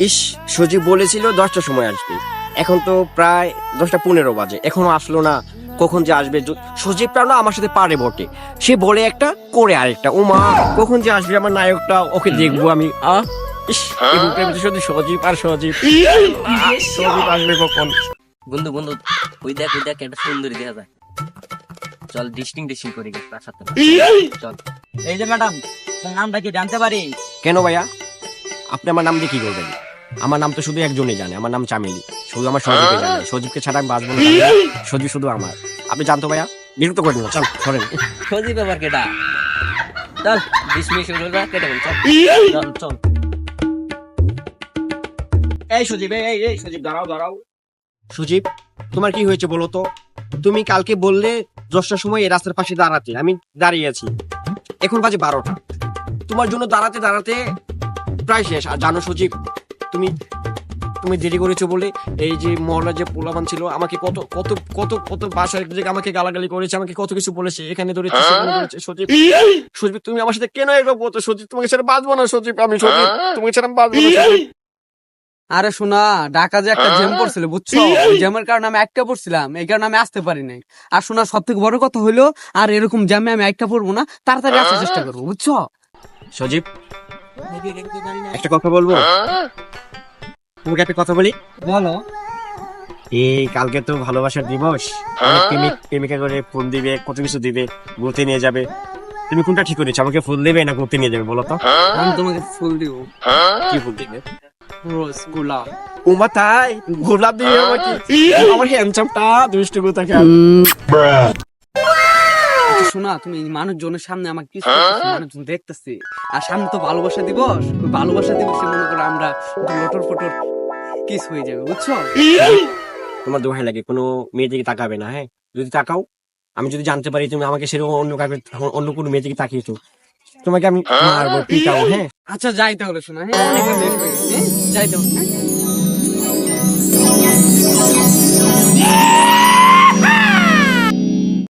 ইস, সজীব বলেছিল 10টার সময় আসবে, এখন তো প্রায় 10টা 15 বাজে, এখনো আসলো না। কখন যে আসবে? সজীবটা না আমার সাথে পারে বটে, সে বলে একটা করে আরেকটা। ও মা, কখন যে আসবে আমার নায়কটা, ওকে দেখবো আমি। ইস, এই বুকের ভিতরে শুধু সজীব আর সজীব। সজীব আসবে কখন? বন্ধু বন্ধু, ওই দেখ একটা সুন্দরী দেখা যায়। চল ডিস্টিং করি গে তার সাথে। চল। এই যে ম্যাডাম, আপনার নামটা কি জানতে পারি? কেন ভাইয়া, আপনি আমার নাম দিয়ে কি করবেন? আমার নাম তো শুধু একজনই জানে, আমার নাম চামেলি। শুধু আমার সজীবকে জানে, সজীবকে ছাড়া আমি বাঁচবো না। সজীব শুধু আমার। আপনি জানতো ভাইয়া, বিরক্ত করেন না, চল সরেন। সজীব ব্যাপার কেটা? চল ডিসমিস শুরু কেটে বল। চল চল চল। এই সজীব, এই সজীব, দাঁড়াও দাঁড়াও। সজীব, তোমার কি হয়েছে বলো তো? তুমি কালকে বললে 10টার সময় এই রাস্তার পাশে দাঁড়াতে, আমি দাঁড়িয়ে আছি, এখন বাজে 12টা। তোমার জন্য দাঁড়াতে দাঁড়াতে প্রায় শেষ। আর জানো সজীব, তুমি তুমি দেরি করেছো বলে এই যে মহল্লার যে পোলাপান ছিল আমাকে কত কত কত কত বাসায় আমাকে গালাগালি করেছে, আমাকে কত কিছু বলেছে, এখানে ধরেছে সেখানে ধরেছে। সজীব, সজীব তুমি আমার সাথে কেন এরকম করছো? সজীব, তোমাকে ছাড়া বাঁচবো না সজীব, আমি সজীব তোমাকে ছাড়া বাঁচবো না সজীব। আরে শোনা, ঢাকা যে একটা জ্যাম পড়ছিল বুঝছো, ওই জ্যামের কারণে আমি একটা পড়ছিলাম, এই কারণে আমি আসতে পারি নাই। আর শোনা, সব থেকে বড় কথা হইলো, আর এরকম জ্যামে আমি একটা পড়বো না, তাড়াতাড়ি আসার চেষ্টা করবো বুঝছো। সজীব, একটা কথা বলবো তোমাকে, একটা কথা বলি। বলো। এই কালকে তো ভালোবাসার দিবস, অনেক প্রেমিক প্রেমিকা করে ফোন দিবে, কত কিছু দিবে, ঘুরতে নিয়ে যাবে। তুমি কোনটা ঠিক করেছো, আমাকে ফুল দেবে না ঘুরতে নিয়ে যাবে বলো তো? আমি তোমাকে ফুল দিব। কি ফুল দিবে? রোজ, গোলাপ। উমা তাই? গোলাপ দিবে আমাকে? আমার হ্যান্ডসামটা দুষ্টু কোথাকে। শোনা, তুমি এই মানুষজনের সামনে আমাকে কিস করতেছো, মানুষজন দেখতেছে। আর সামনে তো ভালোবাসা দিবস, ওই ভালোবাসা দিবসে মনে করো আমরা লটর ফটর কিস হয়ে যাবে বুঝছো। তোমার দোহাই লাগে, কোনো মেয়ে দিকে তাকাবে না, হ্যাঁ? যদি তাকাও, আমি যদি জানতে পারি তুমি আমাকে সেরকম অন্য কাউকে, অন্য কোনো মেয়ে দিকে তাকিয়েছো, তোমাকে আমি মারবো, পিটাও, হ্যাঁ? আচ্ছা যাইতে হলে শোনা, হ্যাঁ অনেক লেট হয়ে গেছে, যাইতে হবে, হ্যাঁ?